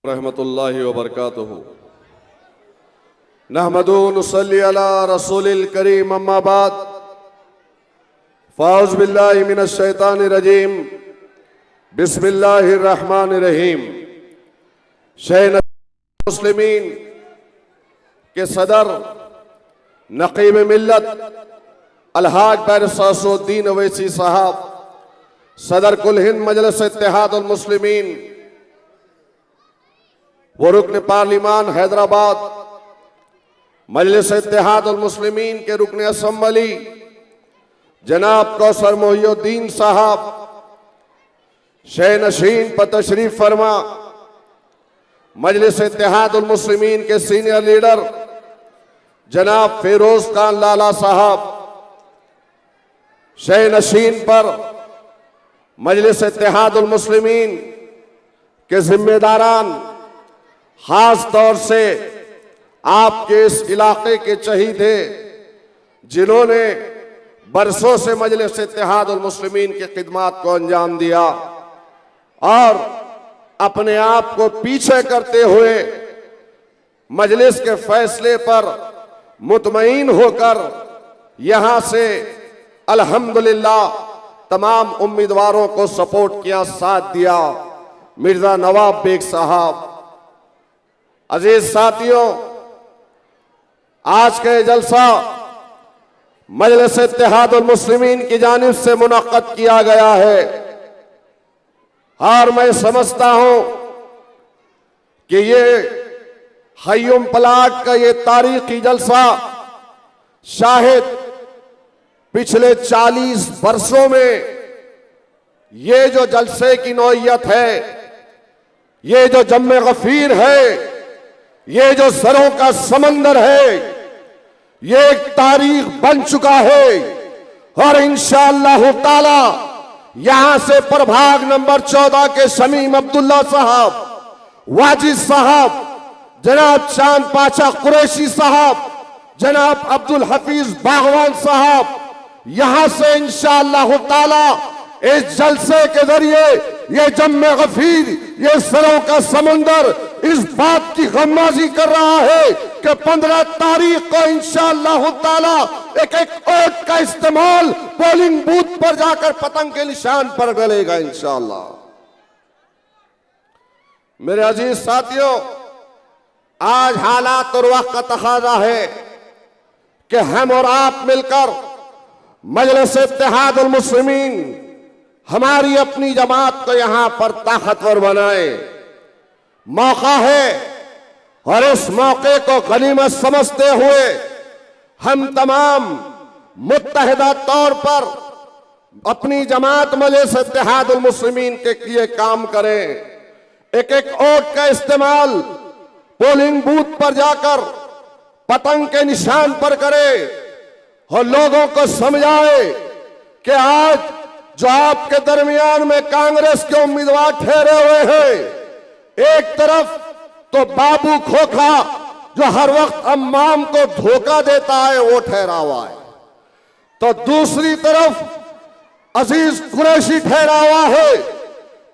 रहमतुल्लाहि व बरकातुहू। नहमदु व नुसल्ली अला रसूलिल करीम, अम्मा बाद, फ़ाउज़ बिल्लाहि मिनश शैतानिर रजीम, बिस्मिल्लाहिर रहमानिर रहीम। शैख़ मुस्लिमीन के सदर नक़ीब मिल्लत अलहाज बैरिस्टर अवैसी साहब, सदर कुल हिंद मजलिस इत्तेहादुल मुस्लिमीन, वो रुकन पार्लिमान हैदराबाद, मजलिस इत्तेहादुल मुस्लिमीन के रुकन असम्बली जनाब कौसर मोहिउद्दीन साहब, शे नशीन पर तशरीफ फरमा, मजलिस इत्तेहादुल मुस्लिमीन के सीनियर लीडर जनाब फिरोज खान लाला साहब, शे नशीन पर मजलिस इत्तेहादुल मुस्लिमीन के जिम्मेदारान, खास तौर से आपके इस इलाके के चहीते जिन्होंने बरसों से मजलिस इत्तेहादुल मुस्लिमीन की खिदमात को अंजाम दिया और अपने आप को पीछे करते हुए मजलिस के फैसले पर मुतमईन होकर यहां से अल्हम्दुलिल्लाह तमाम उम्मीदवारों को सपोर्ट किया, साथ दिया। मिर्जा नवाब बेग साहब, अजीज साथियों, आज का जलसा मजलिस इत्तेहादुल मुस्लिमीन की जानिब से मुनक्कद किया गया है और मैं समझता हूं कि ये हय्युम प्लाट का ये तारीखी जलसा शायद पिछले 40 वर्षों में ये जो जलसे की नौइयत है, ये जो जम्मे गफीर है, ये जो सरों का समंदर है, ये एक तारीख बन चुका है और इंशाअल्लाह ताला यहां से प्रभाग नंबर 14 के शमीम अब्दुल्ला साहब, वाजिद साहब, जनाब चांद पाचा कुरैशी साहब, जनाब अब्दुल हफीज बागवान साहब, यहां से इंशाअल्लाह ताला इस जलसे के जरिए ये जम्मे गफीर, ये सरों का समंदर इस बात की गम्माजी कर रहा है कि 15 तारीख को इंशाअल्लाह ताला एक वोट का इस्तेमाल पोलिंग बूथ पर जाकर पतंग के निशान पर डलेगा इंशाअल्लाह। मेरे अजीज साथियों, आज हालात और वक्त का तकाजा है कि हम और आप मिलकर मजलिस इत्तेहादुल मुस्लिमीन हमारी अपनी जमात को यहां पर ताकतवर बनाए। मौका है और इस मौके को गनीमत समझते हुए हम तमाम मुत्तहिदा तौर पर अपनी जमात मजलिस इत्तेहादुल मुस्लिमीन के लिए काम करें। एक वोट का इस्तेमाल पोलिंग बूथ पर जाकर पतंग के निशान पर करें और लोगों को समझाए कि आज जो आपके दरमियान में कांग्रेस के उम्मीदवार ठहरे हुए हैं, एक तरफ तो बाबू खोखा जो हर वक्त अम्माम को धोखा देता है वो ठहरा हुआ है, तो दूसरी तरफ अजीज कुरैशी ठहरा हुआ है,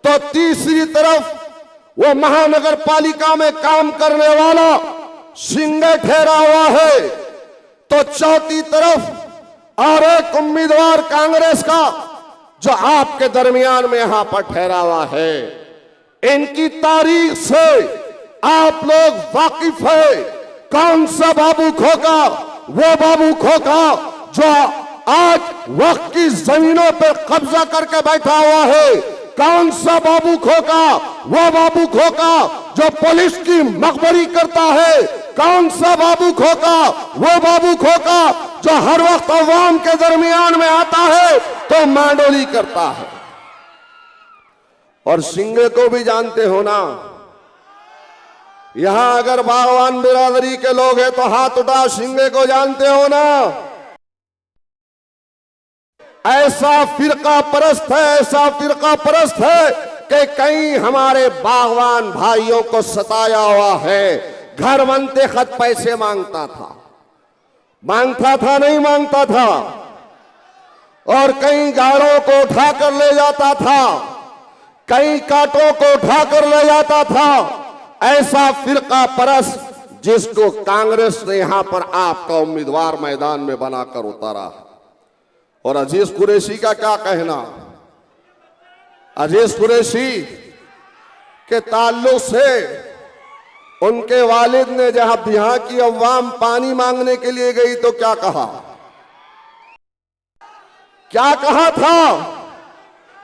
तो तीसरी तरफ वो महानगर पालिका में काम करने वाला सिंगे ठहरा हुआ है, तो चौथी तरफ और एक उम्मीदवार कांग्रेस का जो आपके दरमियान में यहां पर ठहरा हुआ है। इनकी तारीख से आप लोग वाकिफ है। कौन सा बाबू खोखा? वो बाबू खोखा जो आज वक्त की जमीनों पर कब्जा करके बैठा हुआ है। कौन सा बाबू खोखा? वो बाबू खोखा जो पुलिस की मकबरी करता है। कौन सा बाबू खोखा? वो बाबू खोखा जो हर वक्त अवाम के दरमियान में आता है तो मांडोली करता है। और सिंगे को भी जानते हो ना, यहां अगर बागवान बिरादरी के लोग हैं तो हाथ उठाओ, सिंगे को जानते हो ना। ऐसा फिरका परस्त है, ऐसा फिरका परस्त है कि कहीं हमारे बागवान भाइयों को सताया हुआ है। घर बनते खत पैसे मांगता था, नहीं मांगता था, और कई गाड़ों को उठाकर ले जाता था, कई कांटों को उठाकर ले जाता था, ऐसा फिरका परस्त जिसको कांग्रेस ने यहां पर आपका उम्मीदवार मैदान में बनाकर उतारा है। और अजीज कुरैशी का क्या कहना? अजीज कुरैशी के ताल्लुक से उनके वालिद ने जब यहां की अवाम पानी मांगने के लिए गई तो क्या कहा? क्या कहा था?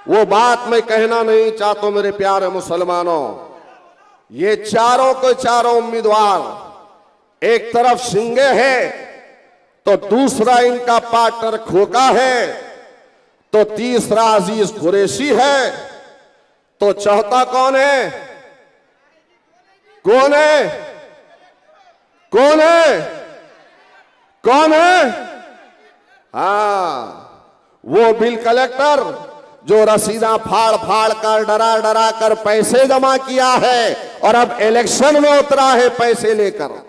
वो बात मैं कहना नहीं चाहता मेरे प्यारे मुसलमानों। ये चारों के चारों उम्मीदवार एक तरफ सिंगे है तो दूसरा इनका पार्टनर खोका है, तो तीसरा अजीज कुरैशी है, तो चौथा कौन है? कौन है? कौन है? कौन है? हाँ, वो बिल कलेक्टर जो रसीदा फाड़ फाड़ कर डरा डरा कर पैसे जमा किया है और अब इलेक्शन में उतरा है पैसे लेकर।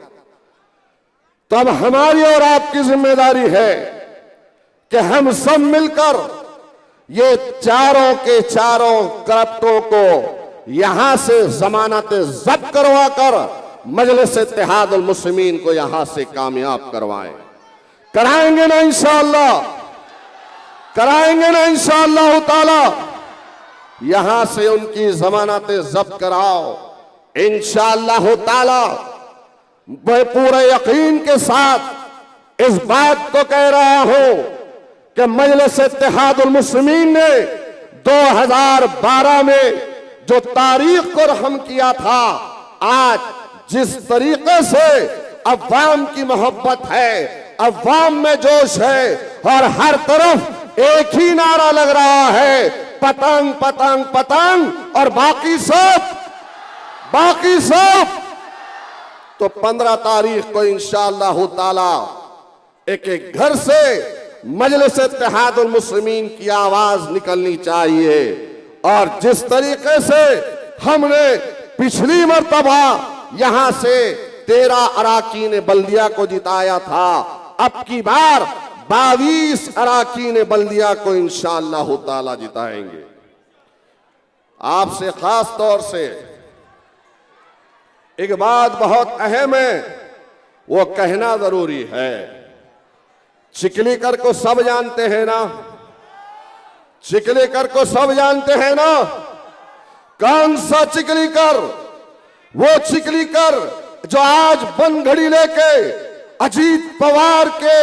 तो अब हमारी और आपकी जिम्मेदारी है कि हम सब मिलकर ये चारों के चारों करप्टों को यहां से जमानत जब्त करवा कर मजलिस इत्तेहादुल मुस्लिमीन को यहां से कामयाब करवाएं। कराएंगे ना इंशाअल्लाह? कराएंगे ना इंशाअल्लाह ताला? यहां से उनकी जमानत जब्त कराओ इंशाअल्लाह ताला। मैं पूरे यकीन के साथ इस बात को कह रहा हूं कि मजलिस इत्तेहादुल मुस्लिमीन ने 2012 में जो तारीख को रहम किया था, आज जिस तरीके से अवाम की मोहब्बत है, अवाम में जोश है और हर तरफ एक ही नारा लग रहा है, पतंग पतंग पतंग और बाकी सब। तो 15 तारीख को इंशाअल्लाह ताला एक एक घर से मजलिस इत्तेहादुल मुस्लिमीन की आवाज निकलनी चाहिए। और जिस तरीके से हमने पिछली मर्तबा यहां से 13 अराकीन बल्दिया को जिताया था, अब की बार 22 अराकीन बल्दिया को इंशाअल्लाह ताला जिताएंगे। आपसे खास तौर से एक बात बहुत अहम है, वो कहना जरूरी है। चिकलीकर को सब जानते हैं ना? चिकलीकर को सब जानते हैं ना? कौन सा चिकलीकर? वो चिकलीकर जो आज बनघड़ी लेके अजीत पवार के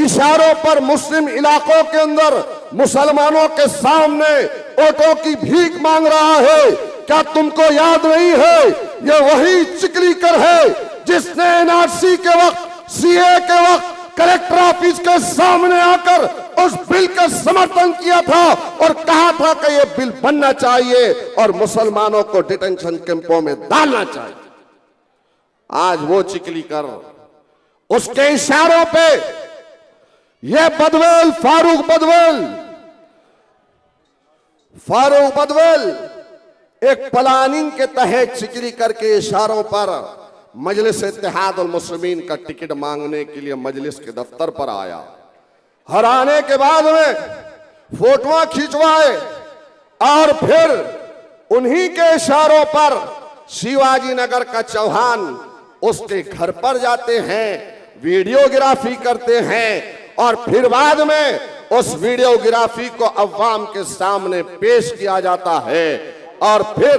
इशारों पर मुस्लिम इलाकों के अंदर मुसलमानों के सामने वोटों की भीख मांग रहा है। क्या तुमको याद नहीं है? ये वही चिकलीकर है जिसने एनआरसी के वक्त, सीए के वक्त कलेक्टर ऑफिस के सामने आकर उस बिल का समर्थन किया था और कहा था कि यह बिल बनना चाहिए और मुसलमानों को डिटेंशन कैंपों में डालना चाहिए। आज वो चिकलीकर, उसके इशारों पे ये बदवेल, फारूक बदवेल एक प्लानिंग के तहत चिकलीकर के इशारों पर मजलिस इत्तेहादुल मुस्लिमीन का टिकट मांगने के लिए मजलिस के दफ्तर पर आया। हराने के बाद में फोटोआं खिंचवाए और फिर उन्हीं के इशारों पर शिवाजी नगर का चौहान उसके घर पर जाते हैं, वीडियोग्राफी करते हैं और फिर बाद में उस वीडियोग्राफी को अवाम के सामने पेश किया जाता है और फिर